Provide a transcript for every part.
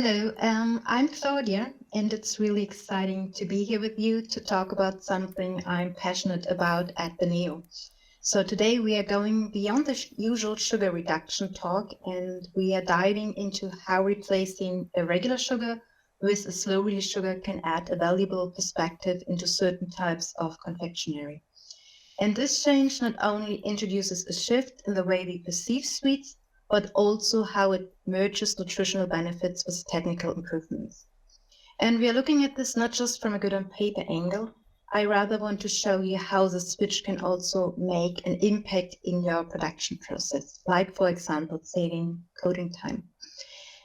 Hello, I'm Claudia, and it's really exciting to be here with you to talk about something I'm passionate about at the NEO. So today we are going beyond the usual sugar reduction talk, and we are diving into how replacing a regular sugar with a slow release sugar can add a valuable perspective into certain types of confectionery. And this change not only introduces a shift in the way we perceive sweets, but also how it merges nutritional benefits with technical improvements. And we are looking at this not just from a good on paper angle. I rather want to show you how the switch can also make an impact in your production process, like, for example, saving coding time.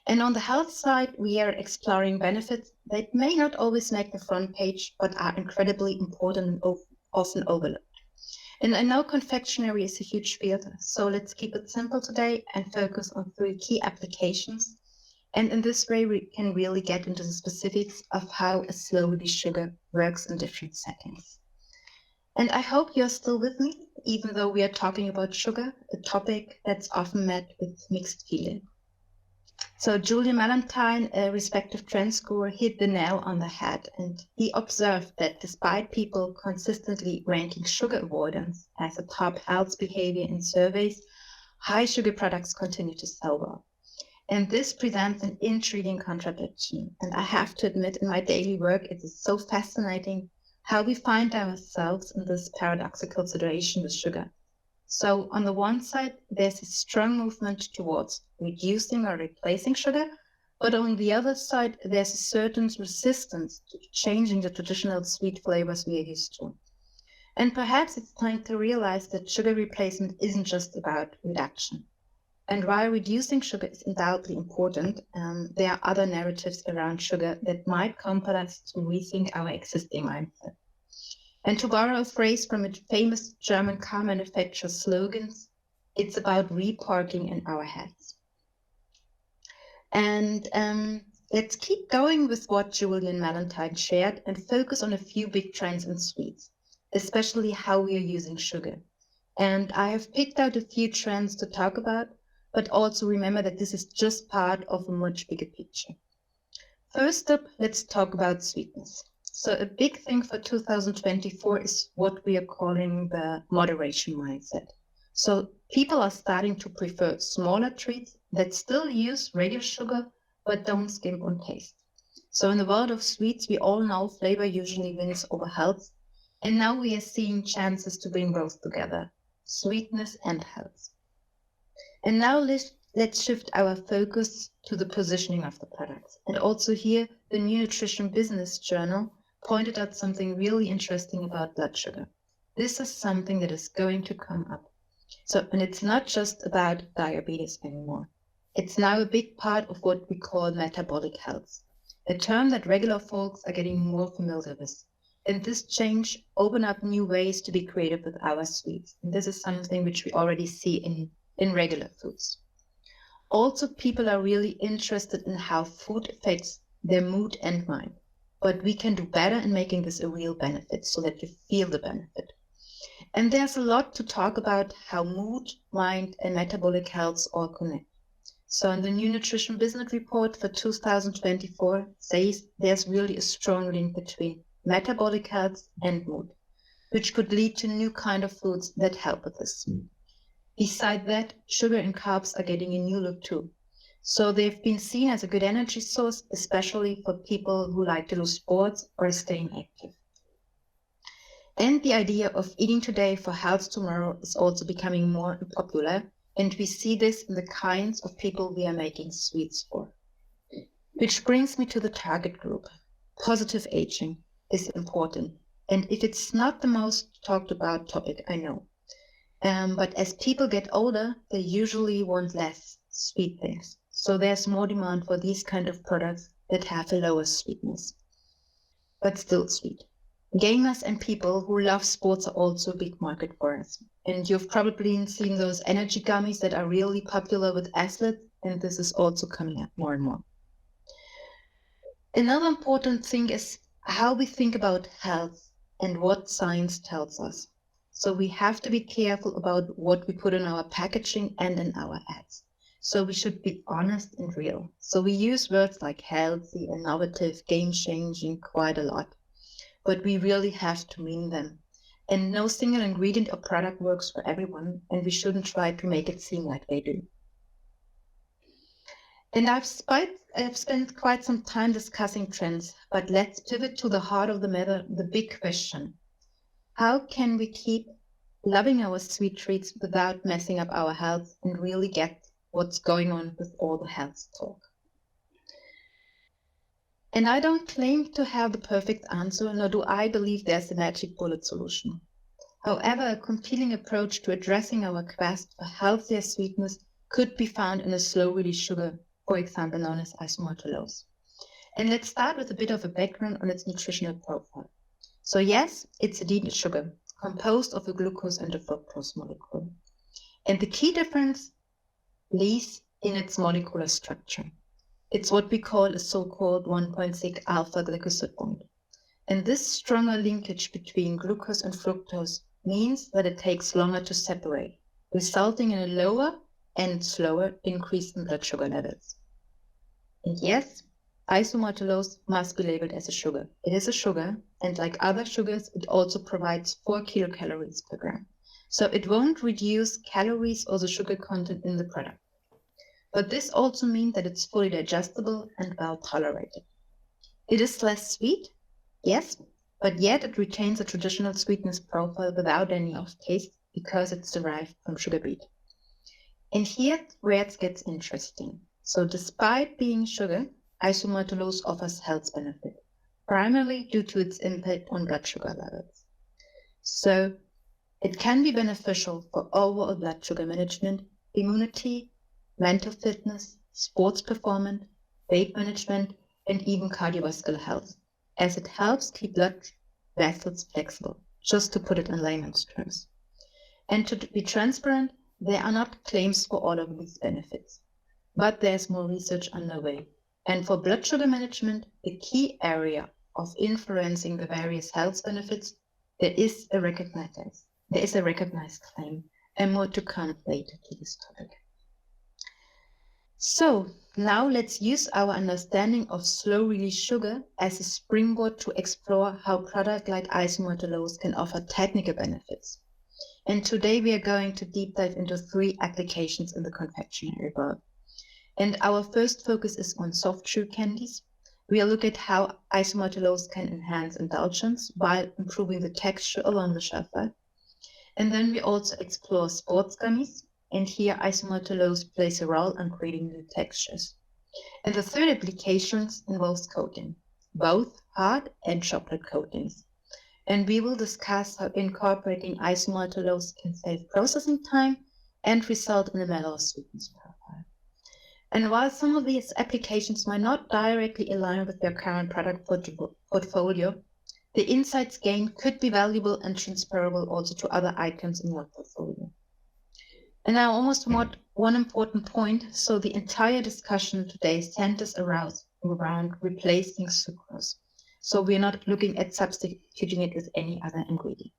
And on the health side, we are exploring benefits that may not always make the front page, but are incredibly important and often overlooked. And I know confectionery is a huge field, so let's keep it simple today and focus on three key applications. And in this way, we can really get into the specifics of how a slow release sugar works in different settings. And I hope you're still with me, even though we are talking about sugar, a topic that's often met with mixed feeling. So Julian Valentine, a respected trend scorer, hit the nail on the head, and he observed that despite people consistently ranking sugar avoidance as a top health behavior in surveys, high sugar products continue to sell well. And this presents an intriguing contradiction. And I have to admit, in my daily work, it is so fascinating how we find ourselves in this paradoxical situation with sugar. So on the one side, there's a strong movement towards reducing or replacing sugar, but on the other side, there's a certain resistance to changing the traditional sweet flavors we are used to. And perhaps it's time to realize that sugar replacement isn't just about reduction. And while reducing sugar is undoubtedly important, there are other narratives around sugar that might compel us to rethink our existing mindset. And to borrow a phrase from a famous German car manufacturer's slogans, it's about reparking in our heads. And let's keep going with what Julian Valentine shared and focus on a few big trends in sweets, especially how we are using sugar. And I have picked out a few trends to talk about, but also remember that this is just part of a much bigger picture. First up, let's talk about sweetness. So a big thing for 2024 is what we are calling the moderation mindset. So people are starting to prefer smaller treats that still use regular sugar, but don't skimp on taste. So in the world of sweets, we all know flavor usually wins over health. And now we are seeing chances to bring both together, sweetness and health. And now let's shift our focus to the positioning of the products. And also here, the New Nutrition Business Journal pointed out something really interesting about blood sugar. This is something that is going to come up. And it's not just about diabetes anymore. It's now a big part of what we call metabolic health, a term that regular folks are getting more familiar with. And this change opened up new ways to be creative with our sweets. And this is something which we already see in regular foods. Also, people are really interested in how food affects their mood and mind. But we can do better in making this a real benefit so that you feel the benefit. And there's a lot to talk about how mood, mind, and metabolic health all connect. So in the New Nutrition Business Report for 2024 says there's really a strong link between metabolic health and mood, which could lead to new kind of foods that help with this. Besides that, sugar and carbs are getting a new look too. So they've been seen as a good energy source, especially for people who like to do sports or staying active. And the idea of eating today for health tomorrow is also becoming more popular, and we see this in the kinds of people we are making sweets for. Which brings me to the target group. Positive aging is important, and if it's not the most talked about topic, I know. But as people get older, they usually want less sweet things. So there's more demand for these kind of products that have a lower sweetness, but still sweet. Gamers and people who love sports are also a big market for us. And you've probably seen those energy gummies that are really popular with athletes, and this is also coming up more and more. Another important thing is how we think about health and what science tells us. So we have to be careful about what we put in our packaging and in our ads. So we should be honest and real. So we use words like healthy, innovative, game-changing quite a lot, but we really have to mean them. And no single ingredient or product works for everyone, and we shouldn't try to make it seem like they do. And I've spent quite some time discussing trends, but let's pivot to the heart of the matter, the big question. How can we keep loving our sweet treats without messing up our health and really get what's going on with all the health talk? And I don't claim to have the perfect answer, nor do I believe there's a magic bullet solution. However, a compelling approach to addressing our quest for healthier sweetness could be found in a slow-release sugar, for example known as isomaltulose. And let's start with a bit of a background on its nutritional profile. So yes, it's indeed a sugar, composed of a glucose and a fructose molecule. And the key difference lies in its molecular structure. It's what we call a so-called 1.6 alpha glycoside bond. And this stronger linkage between glucose and fructose means that it takes longer to separate, resulting in a lower and slower increase in blood sugar levels. And yes, isomaltulose must be labeled as a sugar. It is a sugar, and like other sugars, it also provides 4 kilocalories per gram. So it won't reduce calories or the sugar content in the product. But this also means that it's fully digestible and well tolerated. It is less sweet, yes, but yet it retains a traditional sweetness profile without any off-taste because it's derived from sugar beet. And here's where it gets interesting. So despite being sugar, isomaltulose offers health benefit, primarily due to its impact on blood sugar levels. So it can be beneficial for overall blood sugar management, immunity, mental fitness, sports performance, weight management, and even cardiovascular health, as it helps keep blood vessels flexible, just to put it in layman's terms. And to be transparent, there are not claims for all of these benefits, but there's more research underway. And for blood sugar management, the key area of influencing the various health benefits, there is a recognized claim, and more to come later to this topic. So now let's use our understanding of slow-release sugar as a springboard to explore how products like isomaltulose can offer technical benefits. And today we are going to deep dive into 3 applications in the confectionery world. And our first focus is on soft chew candies. We'll look at how isomaltulose can enhance indulgence while improving the texture along the shelf life. And then we also explore sports gummies. And here isomaltulose plays a role in creating new textures. And the third application involves coating, both hard and chocolate coatings. And we will discuss how incorporating isomaltulose can save processing time and result in a mellower sweetness profile. And while some of these applications might not directly align with your current product portfolio, the insights gained could be valuable and transferable also to other items in your portfolio. And now almost one important point. So the entire discussion today centers around replacing sucrose. So we're not looking at substituting it with any other ingredient.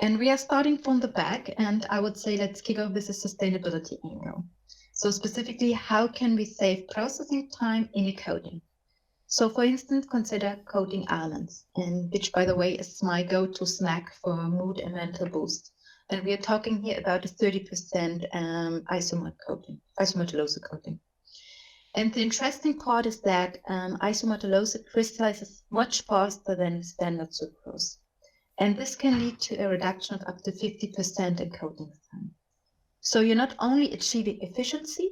And we are starting from the back, and I would say let's kick off with a sustainability angle. So specifically, how can we save processing time in a coating? So for instance, consider coating almonds, and which by the way is my go-to snack for mood and mental boost. And we are talking here about a 30% isomaltulose coating. And the interesting part is that isomaltulose crystallizes much faster than standard sucrose. And this can lead to a reduction of up to 50% in coating time. So you're not only achieving efficiency,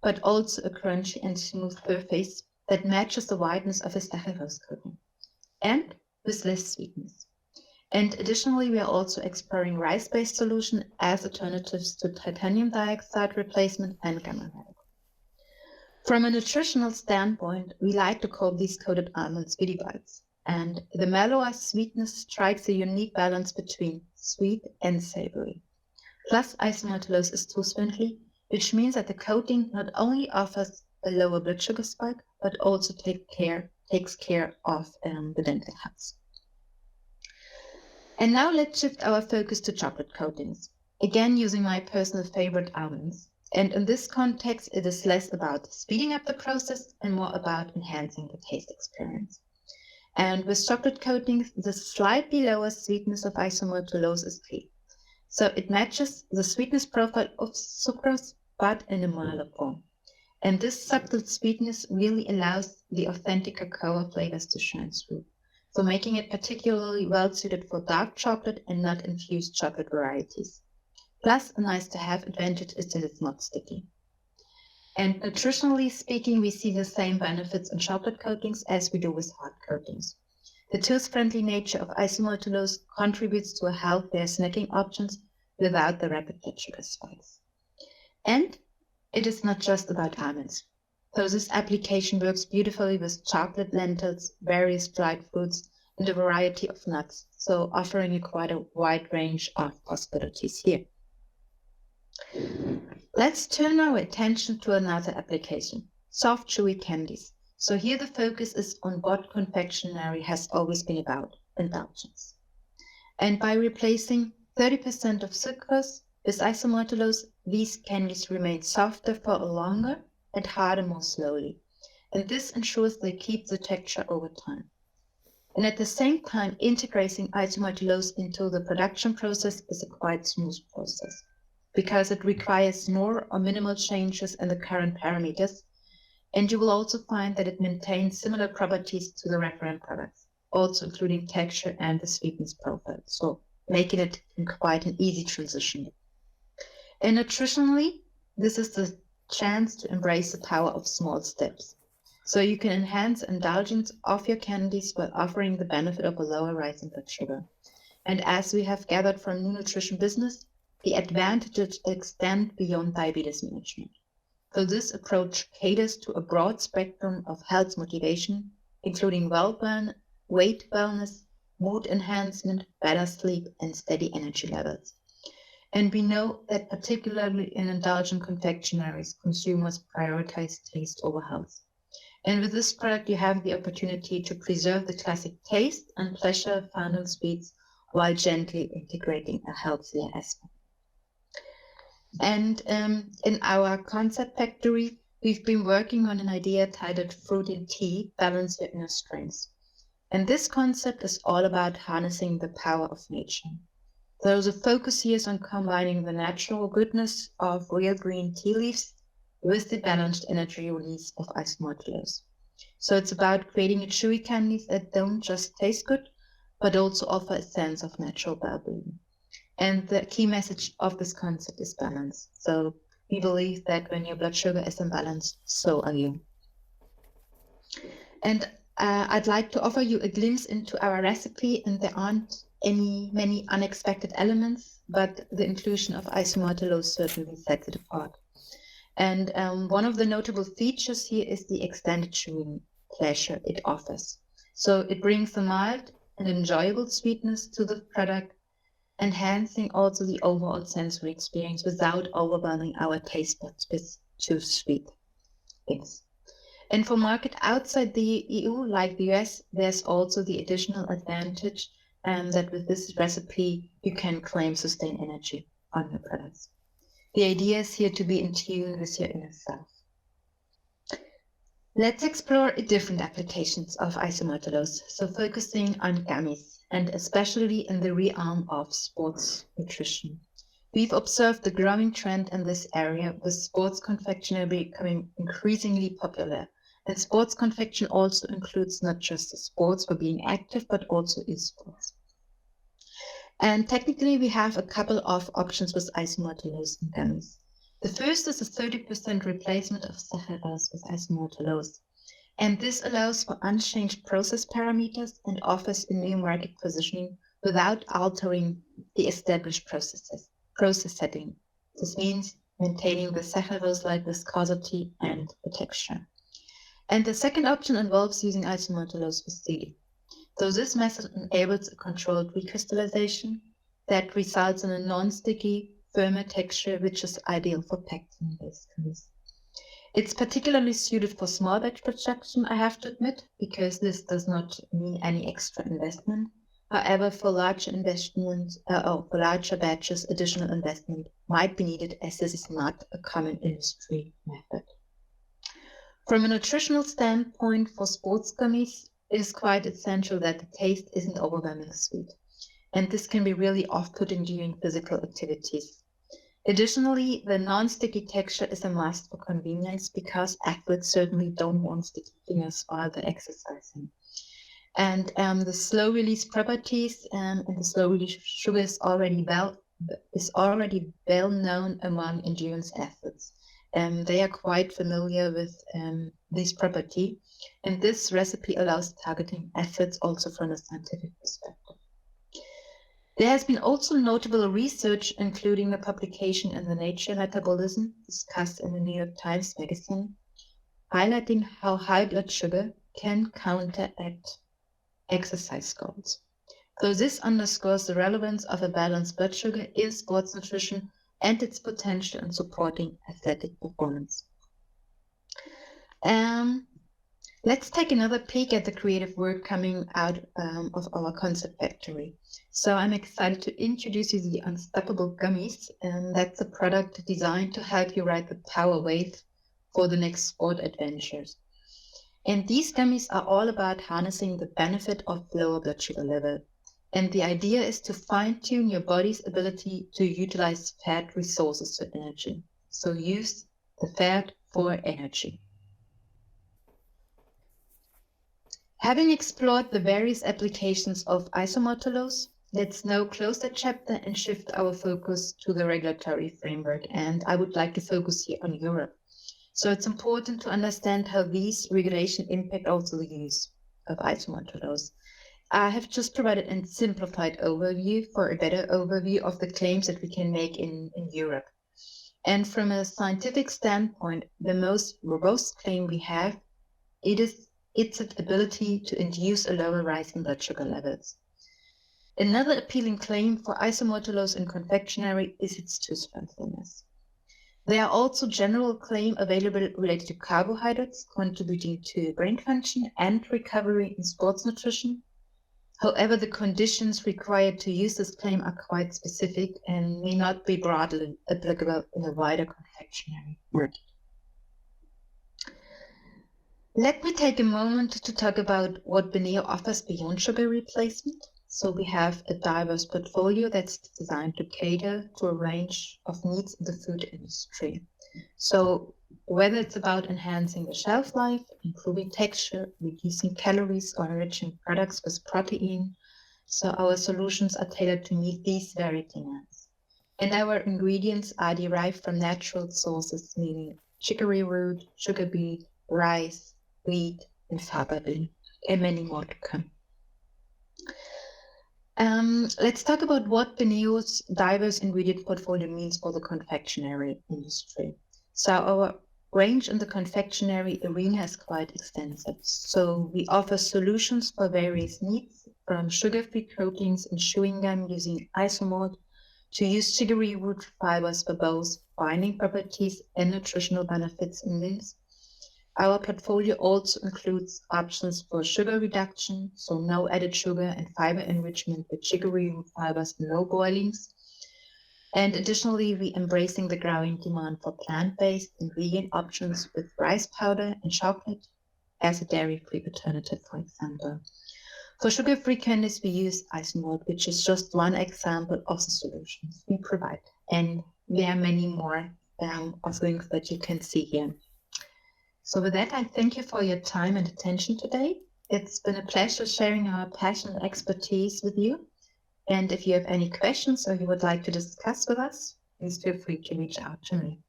but also a crunchy and smooth surface that matches the whiteness of a stachelose coating, and with less sweetness. And additionally, we are also exploring rice-based solutions as alternatives to titanium dioxide replacement and gamma radical. From a nutritional standpoint, we like to call these coated almonds Willy bites. And the mellower sweetness strikes a unique balance between sweet and savory. Plus, isomaltulose is tooth-friendly, which means that the coating not only offers a lower blood sugar spike, but also takes care of the dental health. And now let's shift our focus to chocolate coatings, again using my personal favorite almonds. And in this context, it is less about speeding up the process and more about enhancing the taste experience. And with chocolate coatings, the slightly lower sweetness of isomaltulose is key. So it matches the sweetness profile of sucrose, but in a milder form. And this subtle sweetness really allows the authentic cocoa flavors to shine through. So making it particularly well suited for dark chocolate and not infused chocolate varieties. Plus, a nice to have advantage is that it's not sticky. And nutritionally speaking, we see the same benefits in chocolate coatings as we do with hard coatings. The tooth-friendly nature of isomaltulose contributes to a healthier snacking options without the rapid blood sugar spikes. And it is not just about almonds. So this application works beautifully with chocolate, lentils, various dried fruits, and a variety of nuts, so offering you quite a wide range of possibilities here. Let's turn our attention to another application, soft chewy candies. So here the focus is on what confectionery has always been about, indulgence. And by replacing 30% of sucrose with isomaltulose, these candies remain softer for longer and harder more slowly. And this ensures they keep the texture over time. And at the same time, integrating isomaltulose into the production process is a quite smooth process because it requires no or minimal changes in the current parameters. And you will also find that it maintains similar properties to the referent products, also including texture and the sweetness profile, so making it quite an easy transition. And nutritionally, this is the chance to embrace the power of small steps. So you can enhance indulgence of your candies while offering the benefit of a lower rise in blood sugar. And as we have gathered from New Nutrition Business, the advantages extend beyond diabetes management. So this approach caters to a broad spectrum of health motivation, including weight wellness, mood enhancement, better sleep, and steady energy levels. And we know that particularly in indulgent confectioneries, consumers prioritize taste over health. And with this product, you have the opportunity to preserve the classic taste and pleasure of fountain sweets while gently integrating a healthier aspect. And in our concept factory, we've been working on an idea titled Fruit in Tea, Balance Your Inner Strengths. And this concept is all about harnessing the power of nature. So the focus here is on combining the natural goodness of real green tea leaves with the balanced energy release of isomaltulose. So it's about creating a chewy candies that don't just taste good, but also offer a sense of natural well-being. And the key message of this concept is balance. So we believe that when your blood sugar is imbalanced, so are you. And I'd like to offer you a glimpse into our recipe, and there aren't many unexpected elements, but the inclusion of isomaltulose certainly sets it apart. And one of the notable features here is the extended chewing pleasure it offers. So it brings a mild and enjoyable sweetness to the product, enhancing also the overall sensory experience without overwhelming our taste buds with too sweet things. And for market outside the EU, like the US, there's also the additional advantage that with this recipe, you can claim sustained energy on your products. The idea is here to be in tune with your inner self. Let's explore different applications of isomaltulose, so focusing on gummies, and especially in the realm of sports nutrition. We've observed the growing trend in this area, with sports confectionery becoming increasingly popular. And sports confection also includes not just the sports for being active, but also esports. And technically, we have a couple of options with isomaltulose in gummies. The first is a 30% replacement of saccharose with isomaltulose. And this allows for unchanged process parameters and offers a new market positioning without altering the established process setting. This means maintaining the saccharose-like viscosity and the texture. And the second option involves using isomaltulose with sealing. So this method enables a controlled recrystallization that results in a non-sticky, firmer texture, which is ideal for pectin-based candies. It's particularly suited for small batch production, I have to admit, because this does not mean any extra investment, However, for larger batches, additional investment might be needed as this is not a common industry method. From a nutritional standpoint, for sports gummies, it is quite essential that the taste isn't overwhelmingly sweet, and this can be really off-putting during physical activities. Additionally, the non-sticky texture is a must for convenience because athletes certainly don't want sticky fingers while they're exercising. And the slow release properties and the slow release sugar is already well known among endurance athletes. They are quite familiar with this property, and this recipe allows targeting athletes also from a scientific perspective. There has been also notable research, including a publication in the Nature Metabolism discussed in the New York Times Magazine, highlighting how high blood sugar can counteract exercise goals. So this underscores the relevance of a balanced blood sugar in sports nutrition and its potential in supporting athletic performance. Let's take another peek at the creative work coming out of our concept factory. So I'm excited to introduce you to the Unstoppable Gummies, and that's a product designed to help you ride the power wave for the next sport adventures. And these gummies are all about harnessing the benefit of lower blood sugar level. And the idea is to fine-tune your body's ability to utilize fat resources for energy. So use the fat for energy. Having explored the various applications of isomaltulose, let's now close that chapter and shift our focus to the regulatory framework. And I would like to focus here on Europe. So it's important to understand how these regulations impact also the use of isomaltulose. I have just provided a simplified overview for a better overview of the claims that we can make in Europe. And from a scientific standpoint, the most robust claim we have, it's its ability to induce a lower rise in blood sugar levels. Another appealing claim for isomaltulose in confectionery is its tooth-friendliness. There are also general claims available related to carbohydrates, contributing to brain function and recovery in sports nutrition. However, the conditions required to use this claim are quite specific and may not be broadly applicable in a wider confectionery market. Let me take a moment to talk about what Beneo offers beyond sugar replacement. So we have a diverse portfolio that's designed to cater to a range of needs in the food industry. So whether it's about enhancing the shelf life, improving texture, reducing calories, or enriching products with protein, so our solutions are tailored to meet these varied demands. And our ingredients are derived from natural sources, meaning chicory root, sugar beet, rice, wheat, and fava bean, and many more to come. Let's talk about what Beneo's diverse ingredient portfolio means for the confectionery industry. So our range in the confectionery arena is quite extensive. So we offer solutions for various needs, from sugar-free coatings in chewing gum using isomalt to use sugary root fibers for both binding properties and nutritional benefits in mints. Our portfolio also includes options for sugar reduction, so no added sugar and fiber enrichment with chicory root fibers and low boilings. And additionally, we embracing the growing demand for plant-based ingredient options with rice powder and chocolate as a dairy-free alternative, for example. For sugar-free candies, we use isomalt, which is just one example of the solutions we provide. And there are many more offerings that you can see here. So with that, I thank you for your time and attention today. It's been a pleasure sharing our passion and expertise with you. And if you have any questions or you would like to discuss with us, please feel free to reach out to me.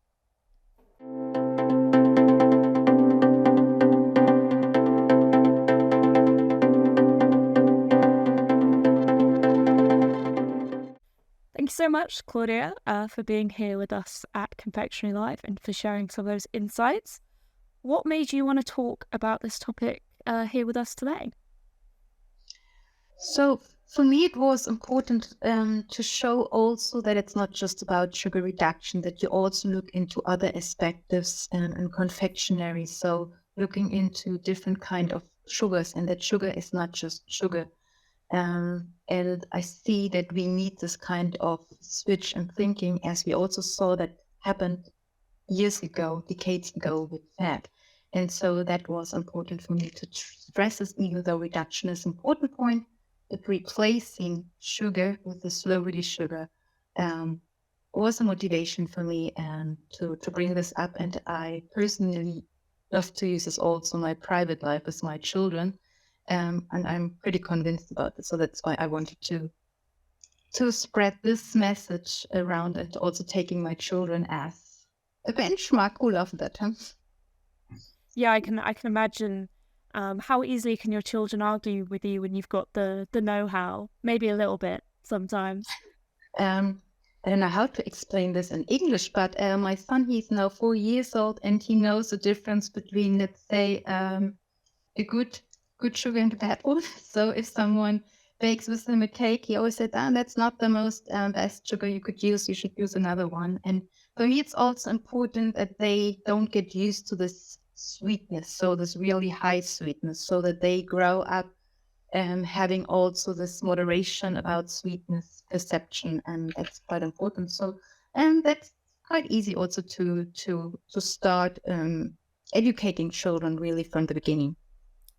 Thank you so much, Klaudia, for being here with us at Confectionery Live and for sharing some of those insights. What made you want to talk about this topic here with us today? So for me, it was important to show also that it's not just about sugar reduction, that you also look into other aspects in confectionery. So looking into different kind of sugars, and that sugar is not just sugar. And I see that we need this kind of switch in thinking, as we also saw that happened years ago, decades ago with fat. And so that was important for me to stress this, even though reduction is an important point, but replacing sugar with the slow release sugar was a motivation for me and to bring this up. And I personally love to use this also in my private life with my children. And I'm pretty convinced about it. So that's why I wanted to spread this message around and also taking my children as a benchmark. Who love that, huh? Yeah, I can imagine. How easily can your children argue with you when you've got the know-how? Maybe a little bit sometimes. I don't know how to explain this in English, but my son, he's now 4 years old, and he knows the difference between, let's say, a good sugar and a bad one. So if someone bakes with him a cake, he always said, that's not the most best sugar you could use. You should use another one. And for me, it's also important that they don't get used to this sweetness, so this really high sweetness, so that they grow up having also this moderation about sweetness perception, and that's quite important. So, and that's quite easy also to start educating children really from the beginning.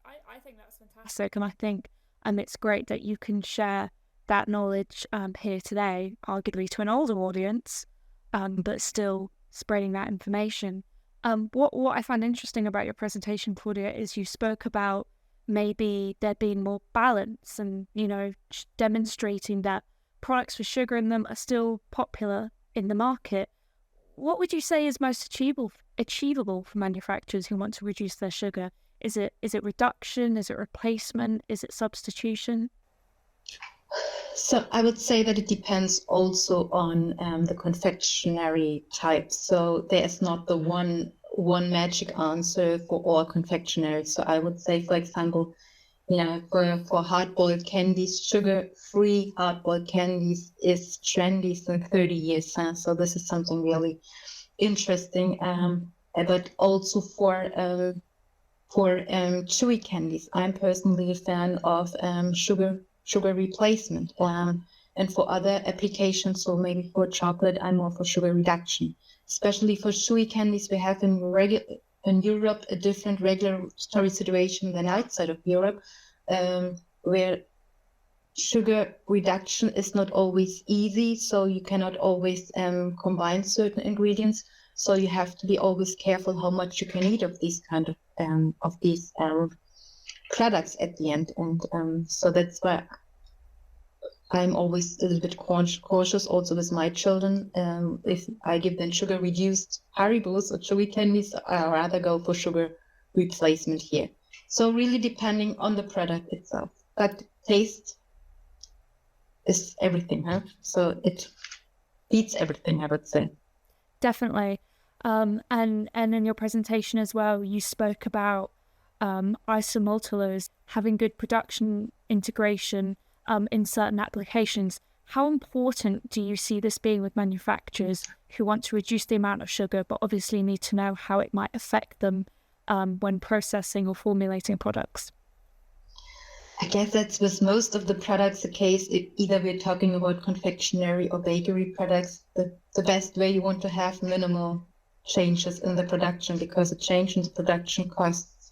I think that's fantastic, and I think it's great that you can share that knowledge here today, arguably to an older audience, but still spreading that information. What I find interesting about your presentation, Claudia, is you spoke about maybe there being more balance and, demonstrating that products with sugar in them are still popular in the market. What would you say is most achievable for manufacturers who want to reduce their sugar? Is it reduction? Is it replacement? Is it substitution? So I would say that it depends also on the confectionery type. So there's not the one magic answer for all confectionery. So I would say, for example, for hard-boiled candies, sugar-free hard-boiled candies is trendy since 30 years. So this is something really interesting. But also for chewy candies, I'm personally a fan of sugar replacement. And for other applications, so maybe for chocolate, I'm more for sugar reduction. Especially for chewy candies, we have in Europe a different regulatory situation than outside of Europe, where sugar reduction is not always easy, so you cannot always combine certain ingredients. So you have to be always careful how much you can eat of these kind of these products at the end, and so that's why I'm always a little bit cautious also with my children. If I give them sugar reduced Haribos or chewy candies, I rather go for sugar replacement here. So really depending on the product itself, but taste is everything, huh? So it beats everything, I would say. Definitely. And in your presentation as well, you spoke about isomalt having good production integration in certain applications. How important do you see this being with manufacturers who want to reduce the amount of sugar, but obviously need to know how it might affect them when processing or formulating products? I guess that's with most of the products the case. Either we're talking about confectionery or bakery products, the best way you want to have minimal changes in the production, because a change in the production costs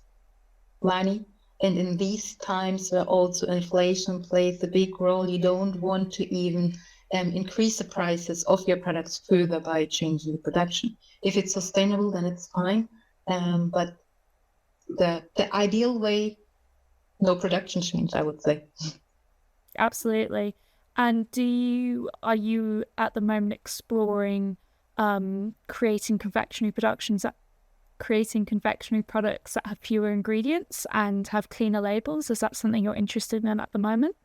money. And in these times where also inflation plays a big role, you don't want to even increase the prices of your products further by changing the production. If it's sustainable, then it's fine. But the ideal way, no production change, I would say. Absolutely. And are you at the moment exploring creating confectionery products that have fewer ingredients and have cleaner labels? Is that something you're interested in at the moment?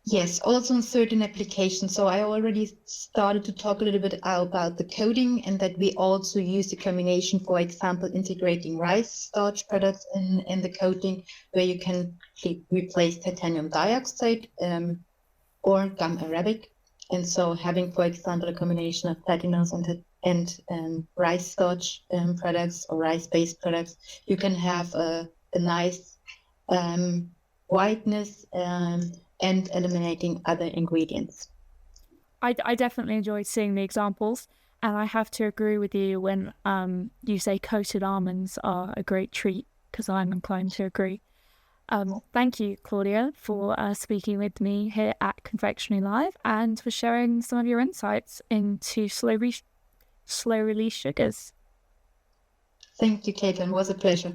Yes, also in certain applications. So I already started to talk a little bit about the coding, and that we also use the combination, for example, integrating rice starch products in the coating, where you can replace titanium dioxide or gum arabic. And so having, for example, a combination of platinums and rice starch products or rice-based products, you can have a nice whiteness, and eliminating other ingredients. I definitely enjoyed seeing the examples, and I have to agree with you when you say coated almonds are a great treat, because I'm inclined to agree. Thank you, Klaudia, for speaking with me here at Confectionery Live and for sharing some of your insights into slow release sugars. Thank you, Caitlin. It was a pleasure.